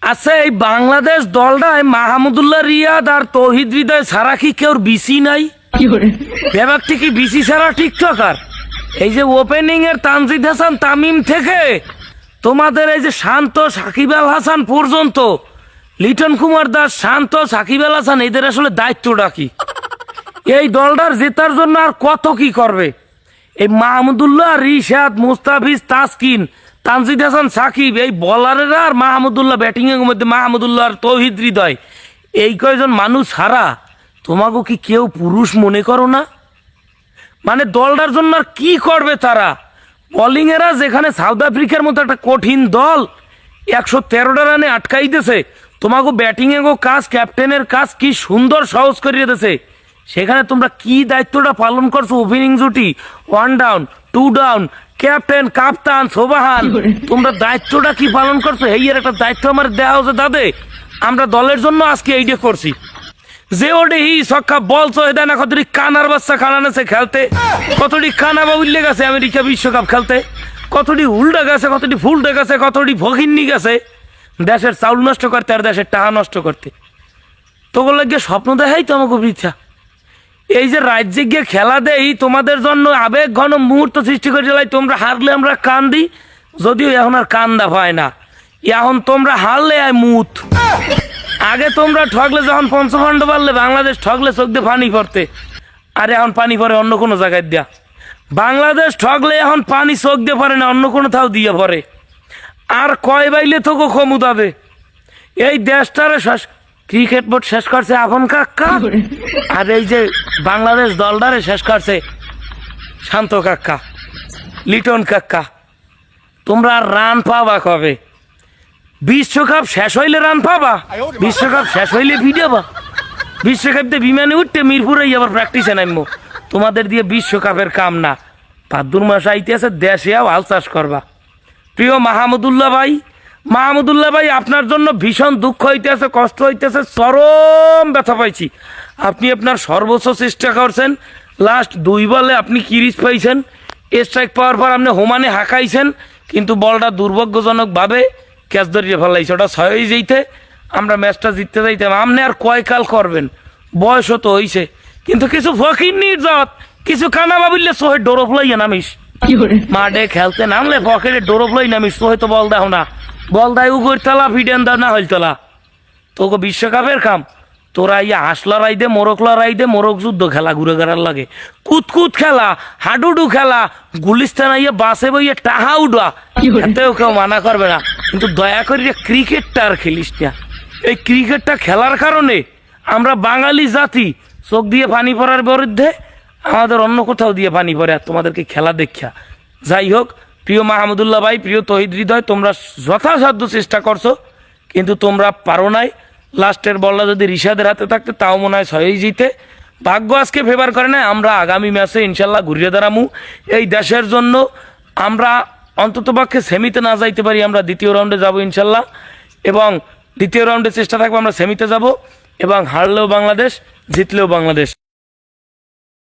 আচ্ছা, এই বাংলাদেশ দলটায় মাহমুদুল্লাহ রিয়াদ আর তৌহিদ হৃদয় ছাড়া কি কেউ বিসি নাই? ব্যাপারটি কি বিসি ছাড়া টিকটকার? এই যে ওপেনিং এর তানজিদ হাসান তামিম থেকে তোমাদের এই যে শান্ত সাকিব আল হাসান পর্যন্ত, লিটন কুমার দাস, শান্ত, সাকিব আল হাসান, এদের আসলে দায়িত্বটা কি? এই দলটার জেতার জন্য আর কত কি করবে? এই মাহমুদুল্লাহ, রিশাদ, মুস্তাফিজ, তাসকিন, তানজিদ হাসান, সাকিব, এই বলারেরা আর মাহমুদুল্লাহ ব্যাটিং এর মধ্যে মাহমুদুল্লাহ আর তৌহিদ হৃদয়, এই কয়জন মানুষ ছাড়া তোমাকে কি কেউ পুরুষ মনে করো না? মানে দলটার জন্য আর কি করবে তারা? বোলিং এরা যেখানে সাউথ আফ্রিকার মতো একটা কঠিন দল 113টা রানে আটকাই দিয়েছে, তোমাকে ব্যাটিং এর কাজ, ক্যাপ্টেনের কাজ কি সুন্দর সহজ করিয়ে দিয়েছে, সেখানে তোমরা কি দায়িত্বটা পালন করছো? ওপেনিং জুটি, 1 ডাউন, 2 ডাউন, ক্যাপ্টেন, কাপ্তান, সোবাহান, তোমরা দায়িত্বটা কি পালন করছো? এই এর একটা দায়িত্ব আমার দেওয়া হচ্ছে দাদে। আমরা দলের জন্য আজকে এইটা করছি যে ওডে হি ছক্কা বল চহে দেয় না, কতটি কানার বাচ্চা কানানেছে খেলতে, কতটি কানা বাবুল্লে গেছে আমেরিকা বিশ্বকাপ খেলতে, কতটি উল্টা গেছে, কতটি ফুলটে গেছে, কতটি ভগিন্নি গেছে দেশের চাউল নষ্ট করতে আর দেশের টাকা নষ্ট করতে। তোগুলো লাগিয়ে স্বপ্ন দেখাই তো আমাকে বৃথা। এই যে রাজ্যে গিয়ে খেলা দেই তোমাদের জন্য আবেগ ঘন মুহূর্ত সৃষ্টি করে দিলাই, তোমরা হারলে আমরা কান্দি, যদিও এখন আর কান্দা হয় না, এখন তোমরা হারলে আয় মুত। আগে তোমরা ঠগলে যখন পঞ্চখণ্ড পারলে, বাংলাদেশ ঠগলে চোখ দিয়ে পানি পড়তে, আরে এখন পানি পড়ে অন্য কোনো জায়গায় দিয়া। বাংলাদেশ ঠগলে এখন পানি চোখ দিয়ে পড়ে না, অন্য কোনো থাও দিয়ে পড়ে। আর কয় বাইলে তোকে ক্ষমতাবে এই দেশটারে ক্রিকেট বোর্ড শেষ করছে আপন কাকা, আর এই যে বাংলাদেশ দলটারে শেষ করছে শান্ত কাকা, লিটন কাকা। তোমরা আর রান পাবা কবে? বিশ্বকাপ শেষ হইলে রান পাবা? বিশ্বকাপ শেষ হইলে ভিডিওবা? বিশ্বকাপ দিয়ে বিমানে উঠতে মিরপুরে আবার প্র্যাকটিসে নামবো। তোমাদের দিয়ে বিশ্বকাপের কাম না। ভাদ্র মাস আইতে আছে, দেশে হাল চাষ করবা। প্রিয় মাহমুদুল্লাহ ভাই, মাহমুদুল্লাহ ভাই, আপনার জন্য ভীষণ দুঃখ হইতেছে, কষ্ট হইতেছে, চরম ব্যথা পাইছি। আপনি আপনার সর্বোচ্চ চেষ্টা করছেন, লাস্ট 2 বলে আপনি কিরিচ পাইছেন, স্ট্রাইক পাওয়ার পর আপনি হোমানে হাঁকাইছেন, কিন্তু বলটা দুর্ভাগ্যজনকভাবে ক্যাচ ধরিয়ে ফেলাইছে। ওটা 6 হয়ে যেতে আমরা ম্যাচটা জিততে যাইতাম। আপনি আর কয় কাল করবেন? বয়সও তো হইছে, কিন্তু কিছু ফকির নির্যাত, কিছু কানা বাবিল্লে সোহে ডোরফ লইয়া নামিস। মাঠে খেলতে নামলে পকেটে ডোরফ লই নামিস, সোহে তো বল দাও না, বল দায় উগর তলা, ফিডেন দাও না হইল তলা। তোকে বিশ্বকাপের কাম, তোরা ইয়া হাসলা রাইদে, মোরকলা রাইদে, মোরক যুদ্ধ খেলা ঘুরে গেড়ার লাগে, কুতকুত খেলা, হাডুডু খেলা, গুলিস্তান আইয়া বাসে বইয়ে টাহা উডা, এতেও কেউ মানা করবে না। কিন্তু দয়া করে ক্রিকেটটা আর খেলিস না। এই ক্রিকেটটা খেলার কারণে আমরা বাঙালি জাতি চোখ দিয়ে পানি পড়ার বিরুদ্ধে, আমাদের অন্য কোথাও দিয়ে পানি পড়ে আর তোমাদেরকে খেলা দেখা। যাই হোক, প্রিয় মাহমুদুল্লাহ ভাই, প্রিয় তৌহিদ হৃদয়, তোমরা যথাসাধ্য চেষ্টা করছো, কিন্তু তোমরা পারো নাই। লাস্টের বলটা যদি রিশাদের হাতে থাকতে তাও মনে হয় 6 জিতে। ভাগ্য আজকে ফেভার করে না। আমরা আগামী ম্যাচে ইনশাল্লাহ ঘুরিয়ে দাঁড়ামু। এই দেশের জন্য আমরা অন্ততপক্ষে সেমিতে না যাইতে পারি, আমরা দ্বিতীয় রাউন্ডে যাব ইনশাল্লাহ, এবং দ্বিতীয় রাউন্ডে চেষ্টা থাকবো আমরা সেমিতে যাব, এবং হারলেও বাংলাদেশ, জিতলেও বাংলাদেশ।